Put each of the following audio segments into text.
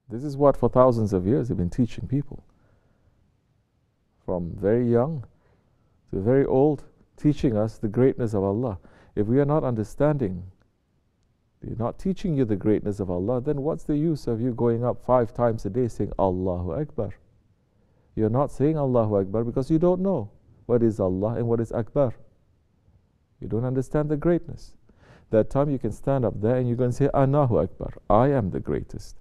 This is what for thousands of years they've been teaching people. From very young to very old, teaching us the greatness of Allah. If we are not understanding, they're not teaching you the greatness of Allah, then what's the use of you going up 5 times a day saying Allahu Akbar? You're not saying Allahu Akbar because you don't know what is Allah and what is Akbar. You don't understand the greatness. That time you can stand up there and you're going to say Anahu Akbar, I am the greatest.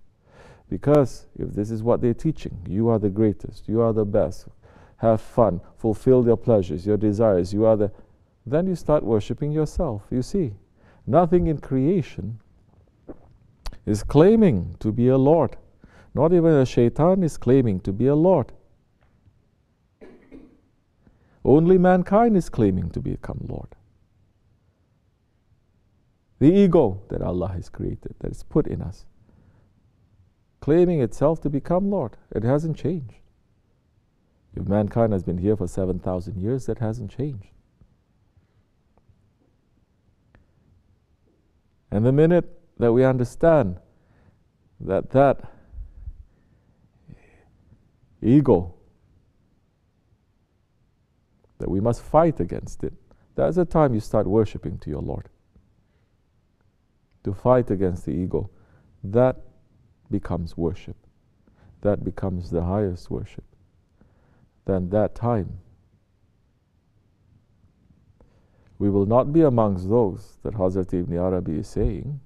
Because if this is what they're teaching, you are the greatest, you are the best, have fun, fulfill your pleasures, your desires, you are the... Then you start worshipping yourself. You see, nothing in creation is claiming to be a Lord. Not even a shaitan is claiming to be a Lord. Only mankind is claiming to become Lord. The ego that Allah has created, that is put in us, claiming itself to become Lord. It hasn't changed. If mankind has been here for 7,000 years, that hasn't changed. And the minute that we understand that that ego, that we must fight against it, that's the time you start worshipping to your Lord. To fight against the ego, that becomes worship. That becomes the highest worship. Then that time, we will not be amongst those that Hazrat Ibn Arabi is saying,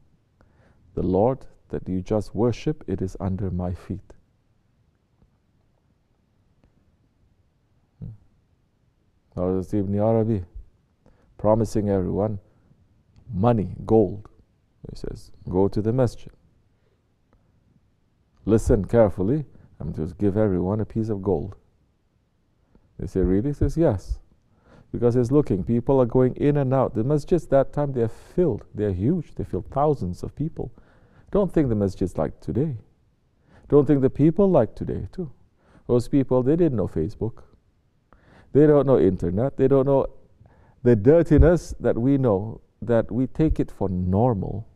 the Lord that you just worship, it is under my feet. Hazrat Ibn Arabi promising everyone money, gold. He says, go to the masjid. Listen carefully, and just give everyone a piece of gold. They say, really? He says, yes. Because he's looking, people are going in and out. The masjids that time, they're filled. They're huge. They fill thousands of people. Don't think the masjids like today. Don't think the people like today too. Those people, they didn't know Facebook. They don't know internet. They don't know the dirtiness that we know, that we take it for normal.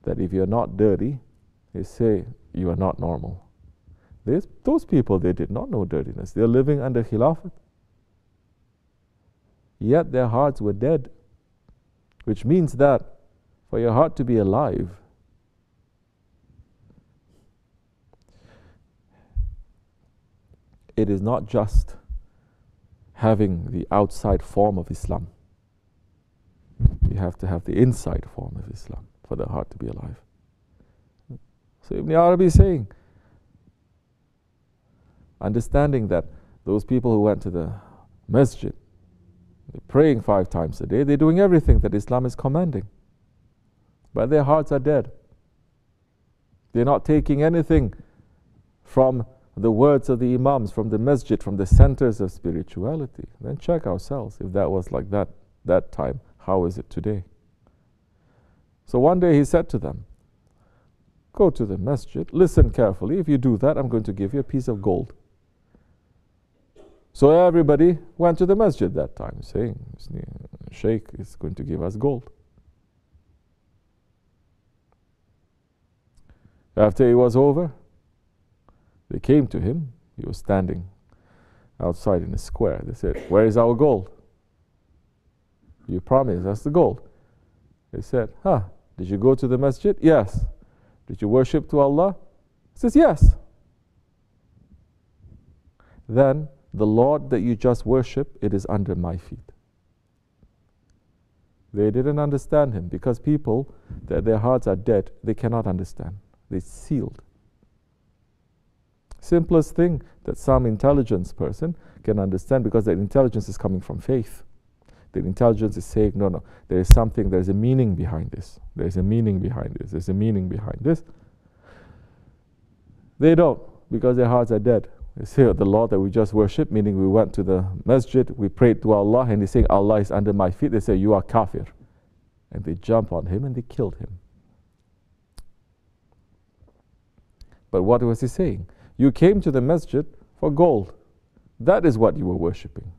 That if you're not dirty, they say you are not normal. Those people, they did not know dirtiness. They're living under Khilafat. Yet their hearts were dead. Which means that for your heart to be alive, it is not just having the outside form of Islam. You have to have the inside form of Islam for the heart to be alive. So Ibn Arabi is saying, understanding that those people who went to the masjid, they're praying 5 times a day, they're doing everything that Islam is commanding. But their hearts are dead. They're not taking anything from the words of the Imams, from the masjid, from the centers of spirituality. Then check ourselves. If that was like that time, how is it today? So one day he said to them, go to the masjid, listen carefully. If you do that, I'm going to give you a piece of gold. So everybody went to the masjid that time, saying, Sheikh is going to give us gold. After it was over, they came to him. He was standing outside in a square. They said, where is our gold? You promised us the gold. They said, did you go to the masjid? Yes. Did you worship to Allah? He says, yes. Then the Lord that you just worship, it is under my feet. They didn't understand him because people, their hearts are dead. They cannot understand. They're sealed. Simplest thing that some intelligence person can understand, because that intelligence is coming from faith. The intelligence is saying, no, there is something, there's a meaning behind this. There's a meaning behind this. There's a meaning behind this. They don't, because their hearts are dead. They say, the Lord that we just worship, meaning we went to the masjid, we prayed to Allah, and they say, Allah is under my feet. They say, you are kafir. And they jump on him and they killed him. But what was he saying? You came to the masjid for gold. That is what you were worshipping.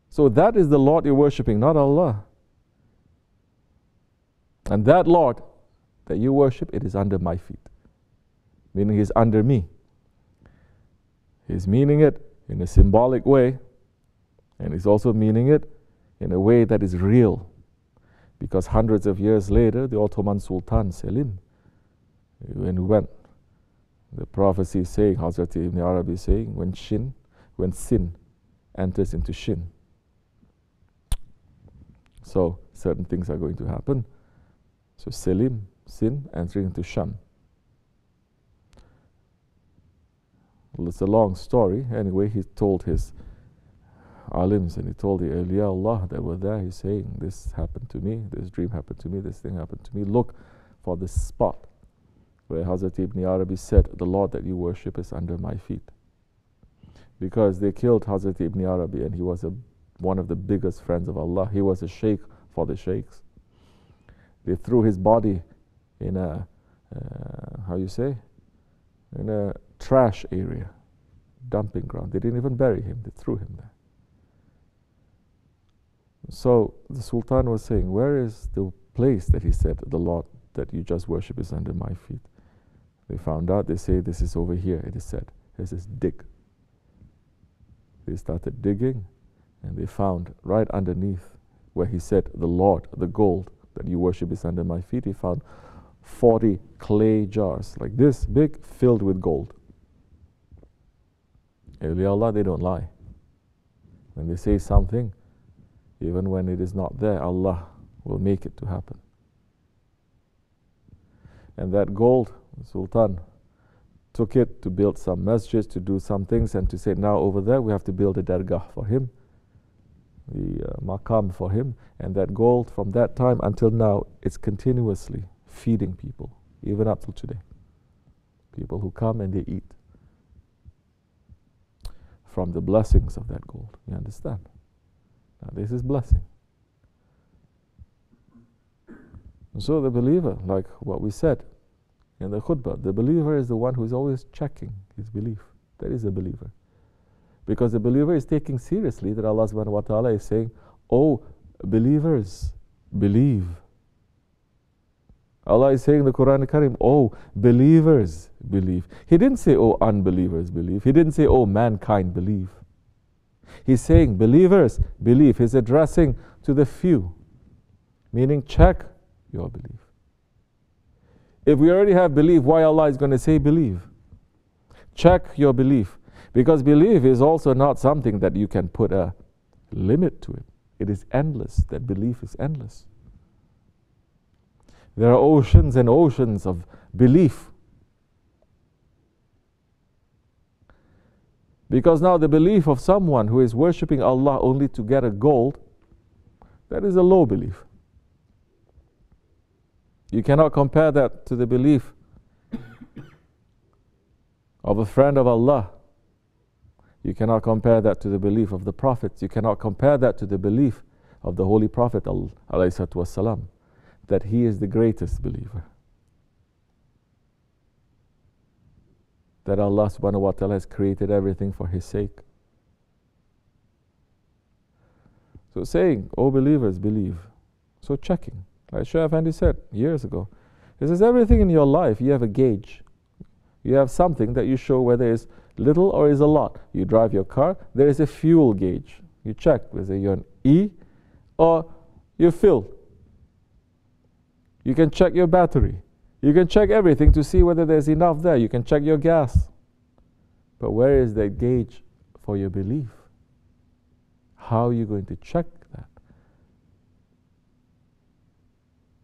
So that is the Lord you're worshipping, not Allah. And that Lord that you worship, it is under my feet. Meaning he's under me. He's meaning it in a symbolic way, and he's also meaning it in a way that is real. Because hundreds of years later, the Ottoman Sultan Selim, when he went, the prophecy is saying, Hazrat Ibn Arabi is saying, when sin enters into shin. So certain things are going to happen. So Selim, sin entering into shan. Well, it's a long story. Anyway, he told his alims and he told the awliya Allah that were there, he's saying, this happened to me, this dream happened to me, this thing happened to me. Look for this spot where Hazrat Ibn Arabi said, the Lord that you worship is under my feet. Because they killed Hazrat Ibn Arabi, and he was one of the biggest friends of Allah. He was a Shaykh for the Shaykhs. They threw his body in a, in a trash area, dumping ground. They didn't even bury him, they threw him there. So the Sultan was saying, where is the place that he said, the Lord that you just worship is under my feet? They found out, they say, this is over here, it is said. He says, dig. They started digging, and they found right underneath where he said, the Lord, the gold that you worship is under my feet, he found 40 clay jars, like this big, filled with gold. Awliya Allah, they don't lie. When they say something, even when it is not there, Allah will make it to happen. And that gold, the Sultan took it to build some masjids, to do some things, and to say, now over there we have to build a Dergah for him, the maqam for him. And that gold from that time until now, it's continuously feeding people, even up till today. People who come and they eat from the blessings of that gold. You understand? Now this is blessing. And so the believer, like what we said in the khutbah, the believer is the one who is always checking his belief. That is a believer. Because the believer is taking seriously that Allah subhanahu wa ta'ala is saying, oh, believers, believe. Allah is saying in the Quran al-Karim, oh, believers, believe. He didn't say, oh, unbelievers, believe. He didn't say, oh, mankind, believe. He's saying, believers, believe. He's addressing to the few, meaning check your belief. If we already have belief, why Allah is going to say believe? Check your belief. Because belief is also not something that you can put a limit to it. It is endless. That belief is endless. There are oceans and oceans of belief. Because now the belief of someone who is worshipping Allah only to get a gold, that is a low belief. You cannot compare that to the belief of a friend of Allah. You cannot compare that to the belief of the prophets. You cannot compare that to the belief of the Holy Prophet ﷺ, that he is the greatest believer. That Allah subhanahu wa ta'ala has created everything for his sake. So saying, oh believers, believe. So checking. Like Shaykh Efendi said years ago. He says everything in your life, you have a gauge. You have something that you show whether it's little or is a lot. You drive your car, there is a fuel gauge. You check whether you're an E or you're filled. You can check your battery. You can check everything to see whether there's enough there. You can check your gas. But where is that gauge for your belief? How are you going to check that?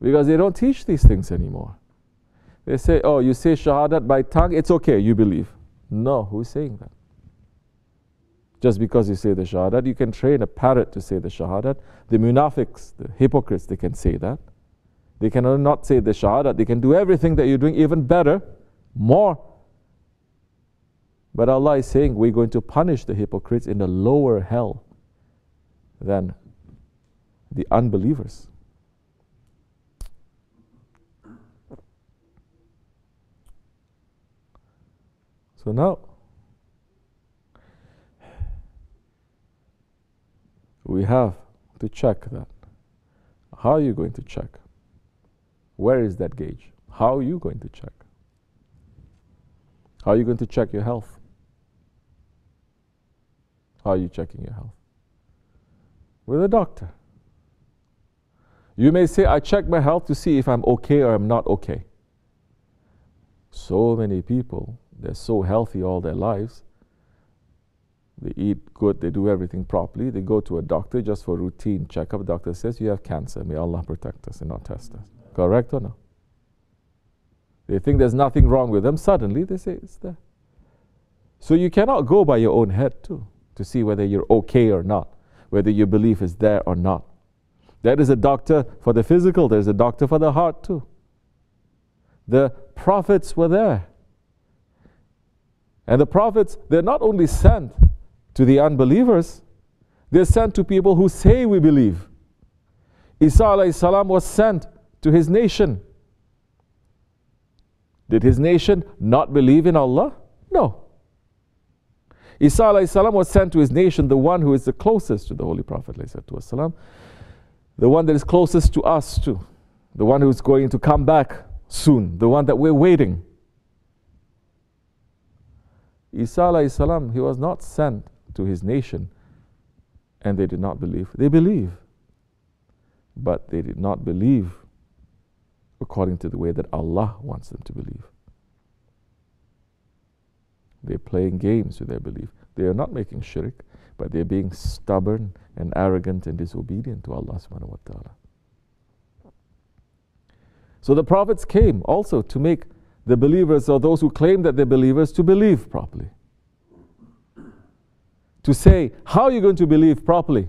Because they don't teach these things anymore. They say, oh, you say shahadat by tongue, it's okay, you believe. No, who's saying that? Just because you say the shahadat, you can train a parrot to say the shahadat. The munafiqs, the hypocrites, they can say that. They can not say the shahadat, they can do everything that you're doing even better, more. But Allah is saying we're going to punish the hypocrites in a lower hell than the unbelievers. So now, we have to check that. How are you going to check? Where is that gauge? How are you going to check? How are you going to check your health? How are you checking your health? With a doctor. You may say, I check my health to see if I'm okay or I'm not okay. So many people, they're so healthy all their lives. They eat good, they do everything properly. They go to a doctor just for routine checkup. The doctor says, you have cancer. May Allah protect us and not test us. Correct or no? They think there's nothing wrong with them. Suddenly they say it's there. So you cannot go by your own head too, to see whether you're okay or not, whether your belief is there or not. There is a doctor for the physical, there's a doctor for the heart too. The prophets were there. And the prophets, they're not only sent to the unbelievers, they're sent to people who say we believe. Isa alayhi salam was sent to his nation. Did his nation not believe in Allah? No. Isa alayhi salam was sent to his nation, the one who is the closest to the Holy Prophet alayhi salam, the one that is closest to us too, the one who is going to come back soon, the one that we're waiting. Isa alayhi salam, he was not sent to his nation and they did not believe. They believe, but they did not believe according to the way that Allah wants them to believe. They're playing games with their belief. They are not making shirk, but they're being stubborn and arrogant and disobedient to Allah subhanahu wa ta'ala. So the prophets came also to make the believers, or those who claim that they're believers, to believe properly. To say, how are you going to believe properly?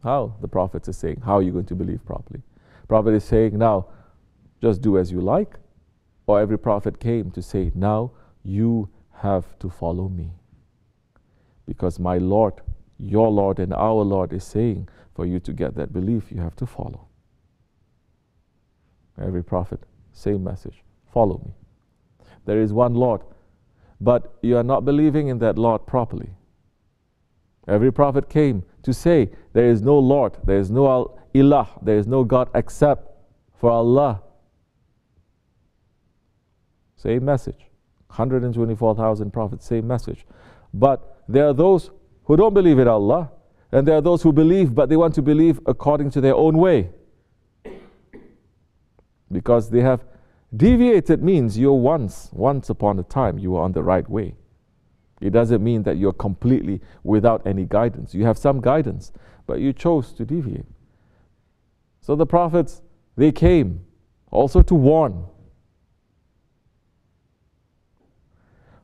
How? The prophets are saying, how are you going to believe properly? Prophet is saying, now, just do as you like. Or every prophet came to say, now you have to follow me. Because my Lord, your Lord and our Lord is saying, for you to get that belief, you have to follow. Every prophet, same message, follow me. There is one Lord, but you are not believing in that Lord properly. Every prophet came to say, there is no Lord, there is no Ilah, there is no God except for Allah. Same message. 124,000 prophets, same message. But there are those who don't believe in Allah, and there are those who believe, but they want to believe according to their own way. Because they have deviated means you're once upon a time, you were on the right way. It doesn't mean that you're completely without any guidance. You have some guidance, but you chose to deviate. So the prophets, they came also to warn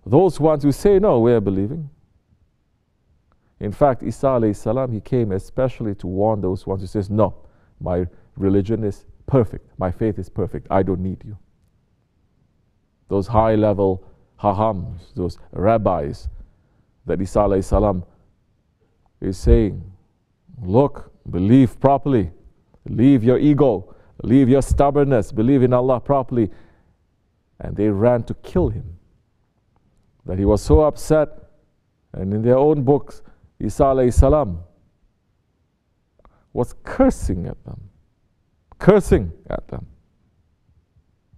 those ones who say, no, we are believing. In fact, Isa alayhi salam, he came especially to warn those ones who says, no, my religion is perfect. My faith is perfect. I don't need you. Those high-level hahams, those rabbis that Isa alayhi salam is saying, look, believe properly. Leave your ego. Leave your stubbornness. Believe in Allah properly. And they ran to kill him. That he was so upset, and in their own books, Isa alayhi salam was cursing at them. Cursing at them.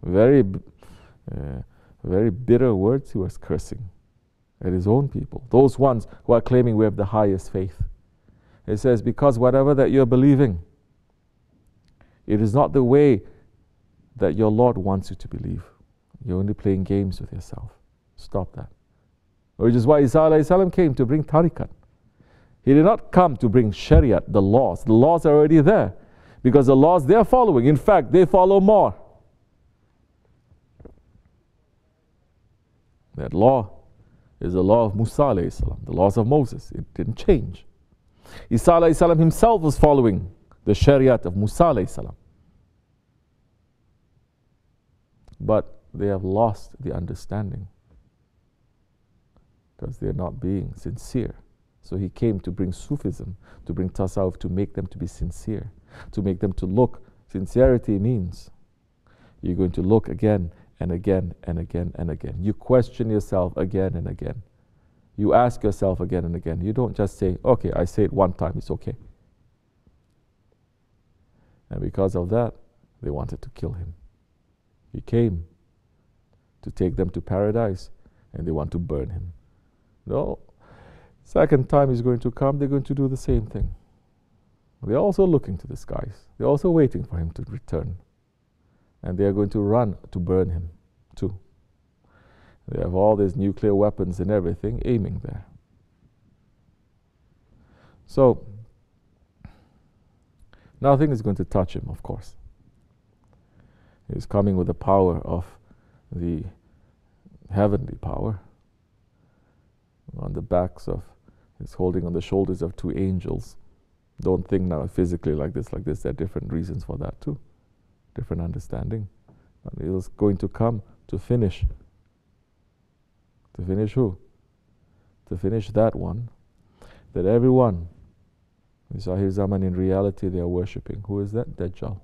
Very bitter words he was cursing at his own people. Those ones who are claiming we have the highest faith. He says, because whatever that you're believing, it is not the way that your Lord wants you to believe. You're only playing games with yourself. Stop that. Which is why Isa alayhi salam came to bring tariqat. He did not come to bring shariat, the laws. The laws are already there. Because the laws they are following, in fact, they follow more. That law is the law of Musa alayhi salam, the laws of Moses. It didn't change. Isa alayhi salam himself was following the shariat of Musa alayhi salam. But they have lost the understanding because they're not being sincere. So he came to bring Sufism, to bring Tasawwuf, to make them to be sincere, to make them to look. Sincerity means you're going to look again and again and again and again. You question yourself again and again. You ask yourself again and again. You don't just say, okay, I say it one time, it's okay. And because of that, they wanted to kill him. He came to take them to paradise, and they want to burn him. No. Second time he's going to come, they're going to do the same thing. They're also looking to the skies. They're also waiting for him to return. And they are going to run to burn him too. They have all these nuclear weapons and everything aiming there. So, nothing is going to touch him, of course. He's coming with the power of the heavenly power. On the backs of, he's holding on the shoulders of two angels. Don't think now physically like this. There are different reasons for that too. Different understanding. And he's going to come to finish. To finish who? To finish that one. That everyone in Zahir Zaman in reality they are worshipping. Who is that? Dajjal.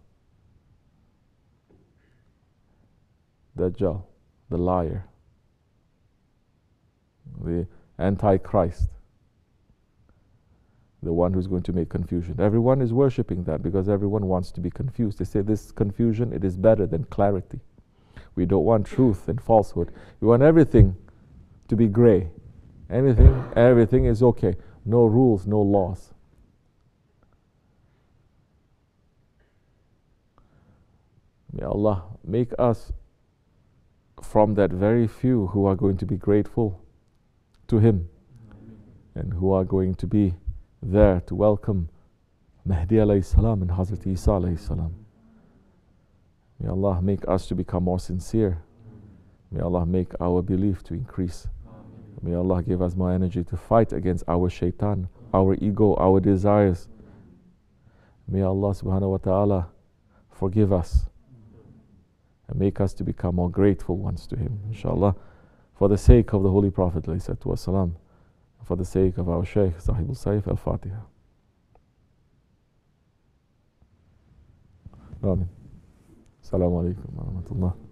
Dajjal, the liar. The Antichrist. The one who's going to make confusion. Everyone is worshipping that because everyone wants to be confused. They say this confusion, it is better than clarity. We don't want truth and falsehood. We want everything to be gray. Everything is okay. No rules, no laws. May Allah make us from that very few who are going to be grateful to Him and who are going to be there to welcome Mahdi alayhi salam and Hazrat Isa alayhi salam. May Allah make us to become more sincere. May Allah make our belief to increase. May Allah give us more energy to fight against our shaitan, our ego, our desires. May Allah subhanahu wa ta'ala forgive us and make us to become more grateful ones to Him, inshallah, for the sake of the Holy Prophet ﷺ, for the sake of our Shaykh, SahibulSaif, Al-Fatiha. Amin. Assalamu alaikum wa rahmatullah.